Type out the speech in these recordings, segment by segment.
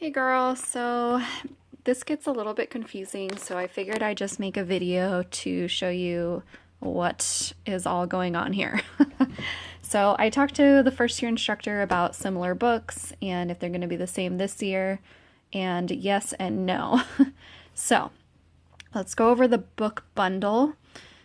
Hey girl, so this gets a little bit confusing, so I figured I'd just make a video to show you what is all going on here. So I talked to the first year instructor about similar books and if they're going to be the same this year, and yes and no. So let's go over the book bundle.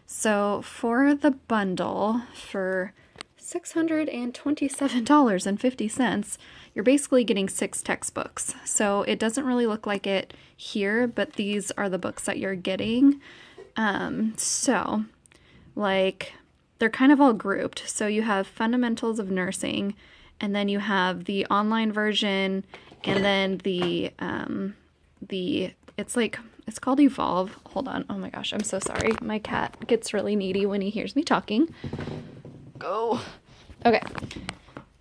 So for the bundle, for $627.50, you're basically getting 6 textbooks. So it doesn't really look like it here, but these are the books that you're getting. So they're kind of all grouped. So you have Fundamentals of Nursing, and then you have the online version, and then it's called Evolve. Hold on. Oh my gosh, I'm so sorry. My cat gets really needy when he hears me talking. Go. Okay.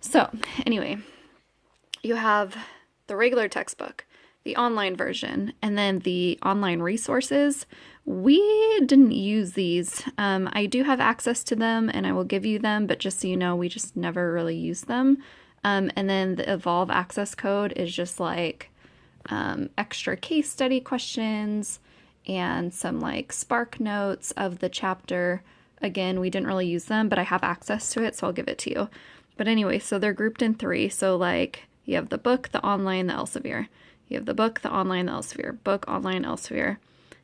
So, anyway, you have the regular textbook, the online version, and then the online resources. We didn't use these. I do have access to them and I will give you them, but just so you know, we just never really use them. And then the Evolve access code is just like extra case study questions and some like Spark notes of the chapter. Again, we didn't really use them, but I have access to it, so I'll give it to you. But anyway, so they're grouped in 3. So like you have the book, the online, the Elsevier. You have the book, the online, the Elsevier. Book, online, Elsevier.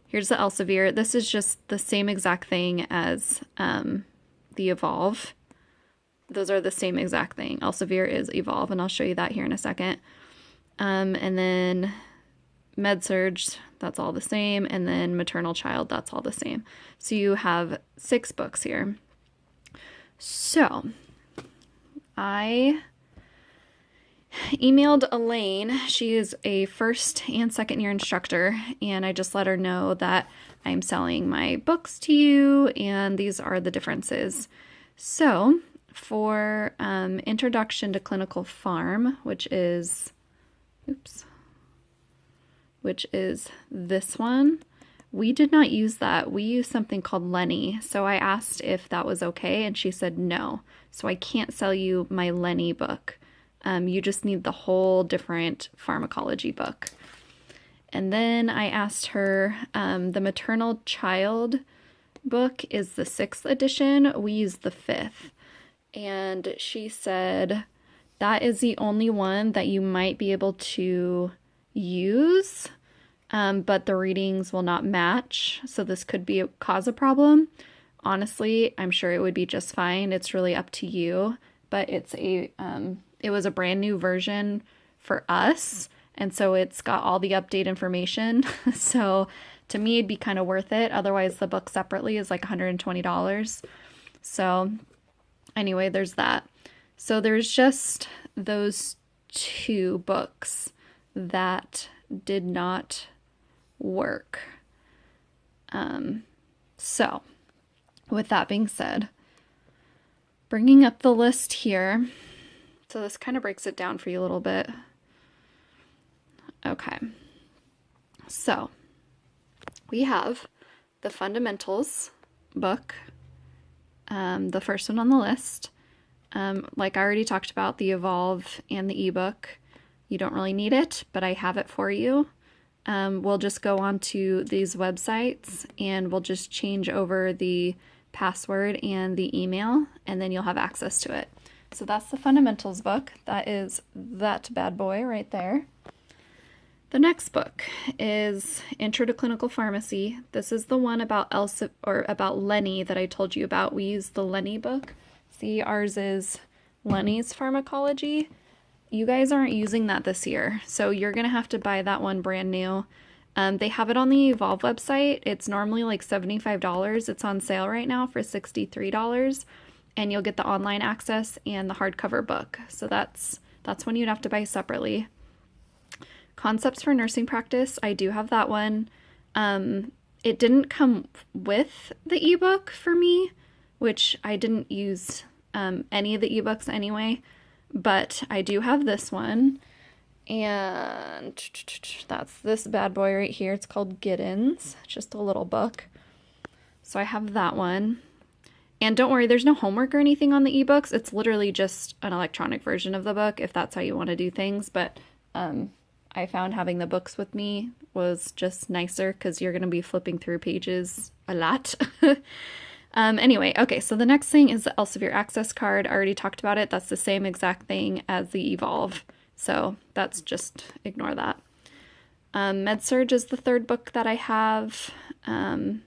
Here's the Elsevier. This is just the same exact thing as the Evolve. Those are the same exact thing. Elsevier is Evolve, and I'll show you that here in a second. And then MedSurg, that's all the same, and then Maternal Child, that's all the same. So you have 6 books here. So I emailed Elaine. She is a first and second year instructor, and I just let her know that I'm selling my books to you, and these are the differences. So for Introduction to Clinical Pharm, which is this one. We did not use that. We used something called Lenny. So I asked if that was okay, and she said no. So I can't sell you my Lenny book. You just need the whole different pharmacology book. And then I asked her, the Maternal Child book is the 6th edition. We use the 5th. And she said that is the only one that you might be able to use, but the readings will not match, so this could cause a problem. Honestly, I'm sure it would be just fine. It's really up to you, but it was a brand new version for us, and so it's got all the update information. So to me, it'd be kind of worth it. Otherwise, the book separately is like $120. So anyway, there's that. So there's just those 2 books that did not work. So with that being said, bringing up the list here. So this kind of breaks it down for you a little bit. Okay. So we have the Fundamentals book, the first one on the list. Like I already talked about, the Evolve and the ebook. You don't really need it, but I have it for you. We'll just go on to these websites and we'll just change over the password and the email, and then you'll have access to it. So that's the Fundamentals book. That is that bad boy right there. The next book is Intro to Clinical Pharmacy. This is the one about about Lenny that I told you about. We use the Lenny book. See, ours is Lenny's Pharmacology. You guys aren't using that this year, so you're going to have to buy that one brand new. They have it on the Evolve website. It's normally like $75. It's on sale right now for $63, and you'll get the online access and the hardcover book. So that's one you'd have to buy separately. Concepts for Nursing Practice, I do have that one. It didn't come with the ebook for me, which I didn't use any of the ebooks anyway, but I do have this one, and that's this bad boy right here. It's called Giddens, just a little book. So I have that one. And don't worry, there's no homework or anything on the ebooks. It's literally just an electronic version of the book if that's how you want to do things, but I found having the books with me was just nicer because you're going to be flipping through pages a lot. Anyway, okay, so the next thing is the Elsevier Access card. I already talked about it. That's the same exact thing as the Evolve. So that's just, ignore that. MedSurge is the third book that I have. Oh,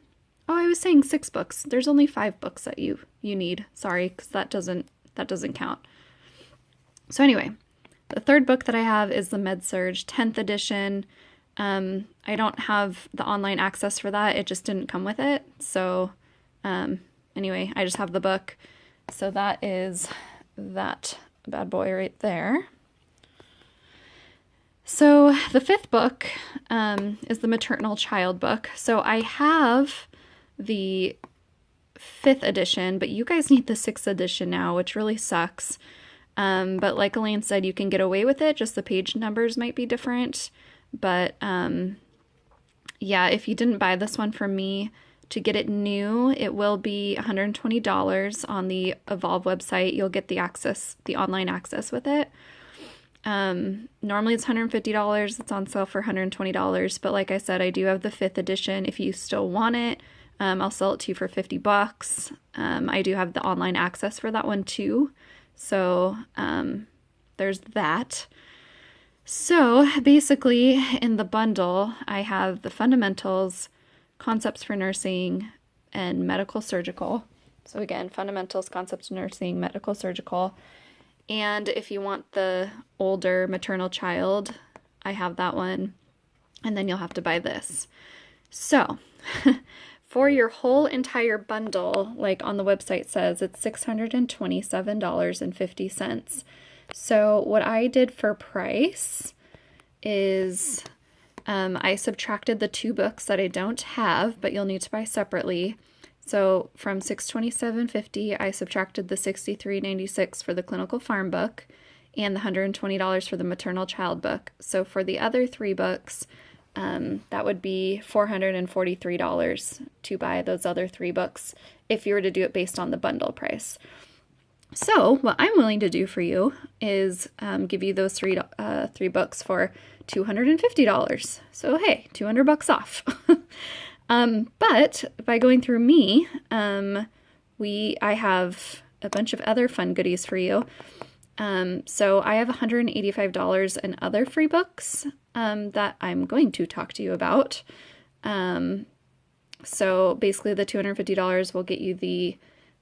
I was saying 6 books. There's only 5 books that you need. Sorry, because that doesn't count. So anyway, the third book that I have is the MedSurge 10th edition. I don't have the online access for that. It just didn't come with it. So anyway, I just have the book. So that is that bad boy right there. So the 5th book is the Maternal Child book. So I have the 5th edition, but you guys need the 6th edition now, which really sucks. But like Elaine said, you can get away with it. Just the page numbers might be different. But yeah, if you didn't buy this one from me, to get it new, it will be $120 on the Evolve website. You'll get the online access with it. Normally it's $150. It's on sale for $120. But like I said, I do have the 5th edition. If you still want it, I'll sell it to you for $50. I do have the online access for that one too. So there's that. So basically in the bundle, I have the fundamentals, concepts for nursing, and medical surgical. So again, fundamentals, concepts of nursing, medical surgical. And if you want the older maternal child, I have that one. And then you'll have to buy this. So for your whole entire bundle, like on the website says, it's $627.50. So what I did for price is I subtracted the 2 books that I don't have, but you'll need to buy separately. So from $627.50, I subtracted the $63.96 for the clinical farm book and the $120 for the maternal child book. So for the other 3 books, that would be $443 to buy those other 3 books if you were to do it based on the bundle price. So what I'm willing to do for you is give you those 3 books for $250. So hey, $200 off. But by going through me, I have a bunch of other fun goodies for you. So I have $185 in other free books that I'm going to talk to you about. So basically the $250 will get you the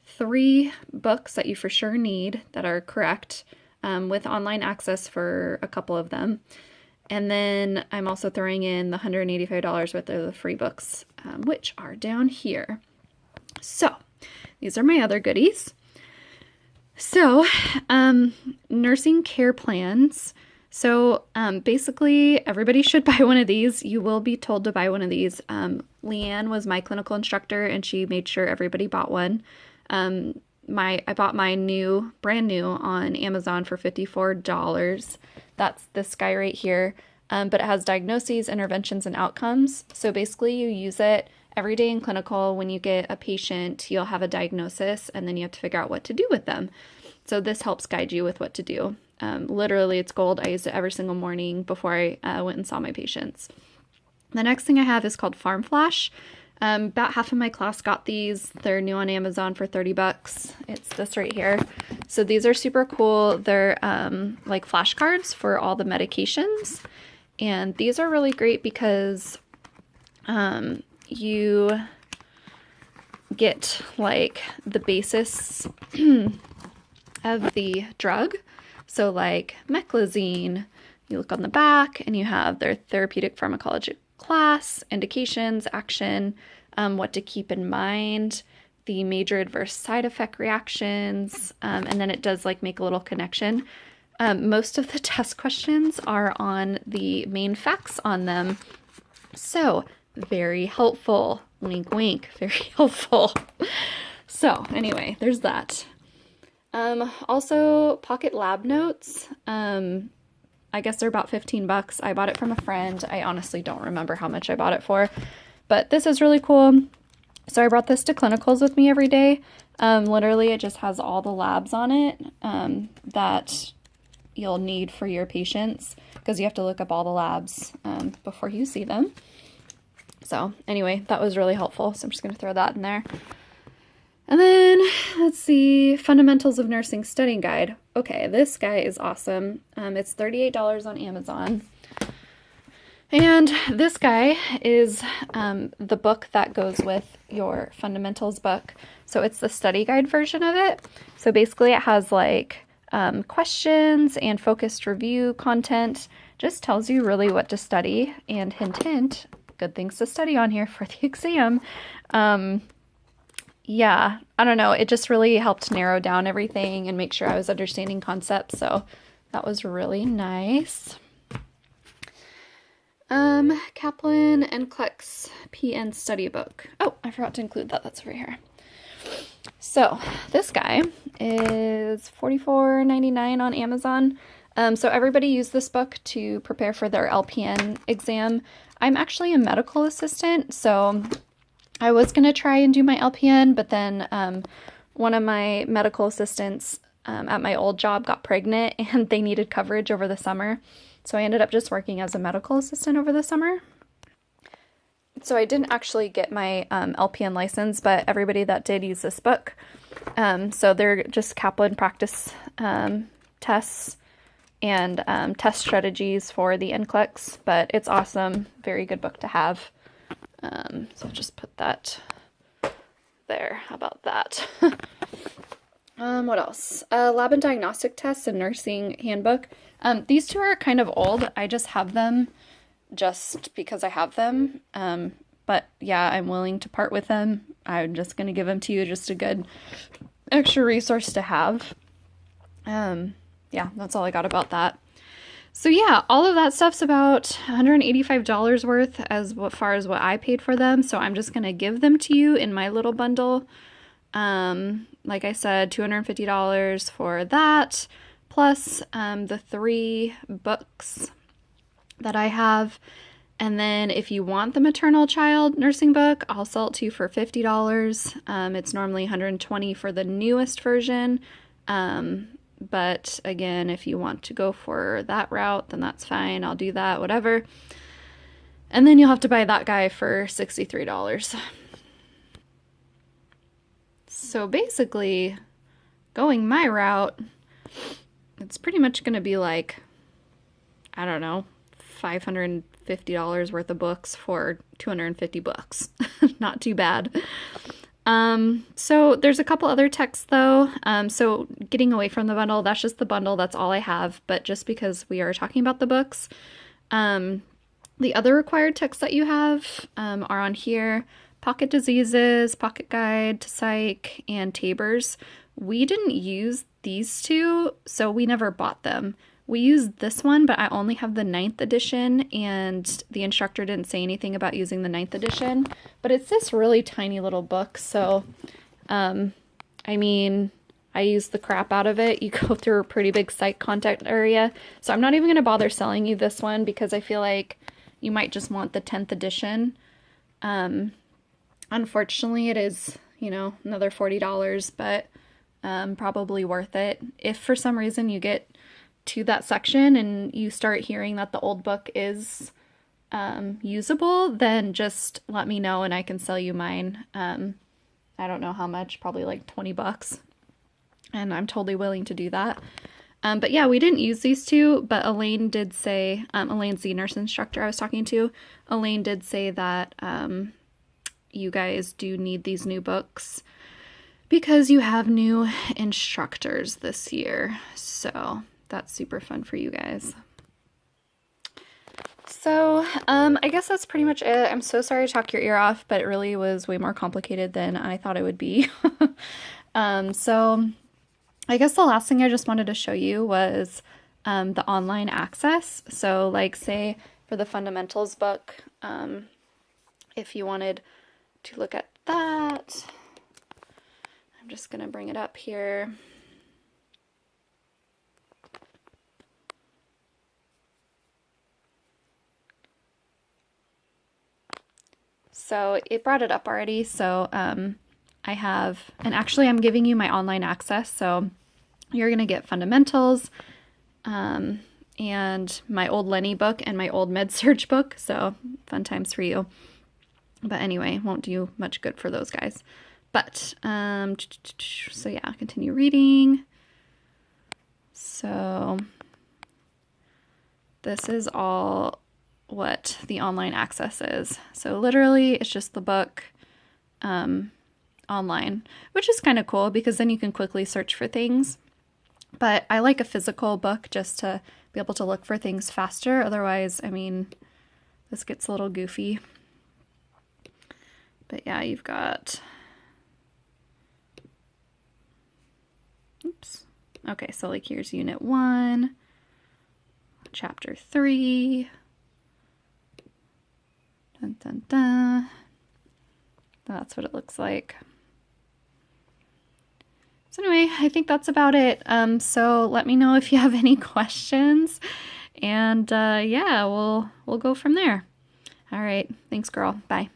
3 books that you for sure need that are correct, with online access for a couple of them. And then I'm also throwing in the $185 worth of the free books, which are down here. So these are my other goodies. So nursing care plans. So basically everybody should buy one of these. You will be told to buy one of these. Leanne was my clinical instructor and she made sure everybody bought one. I bought my brand new on Amazon for $54. That's this guy right here. But it has diagnoses, interventions, and outcomes. So basically you use it every day in clinical. When you get a patient, you'll have a diagnosis and then you have to figure out what to do with them. So this helps guide you with what to do. Literally it's gold. I used it every single morning before I went and saw my patients. The next thing I have is called Farm Flash. About half of my class got these. They're new on Amazon for $30. It's this right here. So these are super cool. They're like flashcards for all the medications. And these are really great because you get like the basis of the drug. So like meclizine, you look on the back and you have their therapeutic pharmacology class, indications, action, what to keep in mind, the major adverse side effect reactions, and then it does like make a little connection. Most of the test questions are on the main facts on them. So very helpful. Wink, wink. Very helpful. So anyway, there's that. Also pocket lab notes. I guess they're about $15. I bought it from a friend. I honestly don't remember how much I bought it for, but this is really cool. So I brought this to clinicals with me every day. Literally it just has all the labs on it, that you'll need for your patients, because you have to look up all the labs before you see them. So anyway, that was really helpful. So I'm just going to throw that in there. And then let's see, Fundamentals of Nursing Study Guide. Okay, this guy is awesome. It's $38 on Amazon. And this guy is the book that goes with your fundamentals book. So it's the study guide version of it. So basically it has like questions and focused review content. Just tells you really what to study, and hint, hint, good things to study on here for the exam. Yeah, I don't know. It just really helped narrow down everything and make sure I was understanding concepts. So that was really nice. Kaplan and Kleck's PN study book. Oh, I forgot to include that. That's over here. So this guy is $44.99 on Amazon. So everybody used this book to prepare for their LPN exam. I'm actually a medical assistant, so I was going to try and do my LPN, but then one of my medical assistants at my old job got pregnant and they needed coverage over the summer. So I ended up just working as a medical assistant over the summer. So I didn't actually get my LPN license, but everybody that did use this book. So they're just Kaplan practice tests and test strategies for the NCLEX, but it's awesome. Very good book to have. So I'll just put that there. How about that? What else? Lab and Diagnostic Tests and Nursing Handbook. These two are kind of old. I just have them just because I have them. But yeah, I'm willing to part with them. I'm just going to give them to you. Just a good extra resource to have. Yeah, that's all I got about that. So yeah, all of that stuff's about $185 worth as far as what I paid for them. So I'm just going to give them to you in my little bundle. Like I said, $250 for that, plus the 3 books that I have. And then if you want the maternal child nursing book, I'll sell it to you for $50. It's normally $120 for the newest version. But again, if you want to go for that route, then that's fine. I'll do that, whatever. And then you'll have to buy that guy for $63. So basically, going my route, it's pretty much going to be like, I don't know, $550 worth of books for 250 books. Not too bad. So there's a couple other texts though. So getting away from the bundle, that's just the bundle. That's all I have. But just because we are talking about the books, the other required texts that you have, are on here. Pocket Diseases, Pocket Guide to Psych, and Taber's. We didn't use these two, so we never bought them. We used this one, but I only have the 9th edition, and the instructor didn't say anything about using the 9th edition. But it's this really tiny little book, so, I mean, I use the crap out of it. You go through a pretty big psych content area. So I'm not even going to bother selling you this one, because I feel like you might just want the 10th edition. Unfortunately, it is, you know, another $40, but probably worth it. If for some reason you get to that section and you start hearing that the old book is usable, then just let me know and I can sell you mine. I don't know how much, probably like $20. And I'm totally willing to do that. But yeah, we didn't use these two, but Elaine did say, Elaine's the nurse instructor I was talking to, Elaine did say that you guys do need these new books because you have new instructors this year. So that's super fun for you guys. So I guess that's pretty much it. I'm so sorry to talk your ear off, but it really was way more complicated than I thought it would be. So I guess the last thing I just wanted to show you was the online access. So like say for the fundamentals book, if you wanted to look at that, I'm just going to bring it up here. So it brought it up already. So I have, and actually I'm giving you my online access. So you're going to get fundamentals, and my old Lenny book and my old Med-Surg book. So fun times for you. But anyway, won't do much good for those guys. But, so yeah, continue reading. So this is all what the online access is. So literally it's just the book online, which is kind of cool because then you can quickly search for things. But I like a physical book just to be able to look for things faster. Otherwise, I mean, this gets a little goofy. But yeah, you've got, oops. Okay, so like here's Unit 1, Chapter 3. Dun, dun, dun. That's what it looks like. So anyway, I think that's about it. So let me know if you have any questions, and yeah, we'll go from there. All right, thanks, girl. Bye.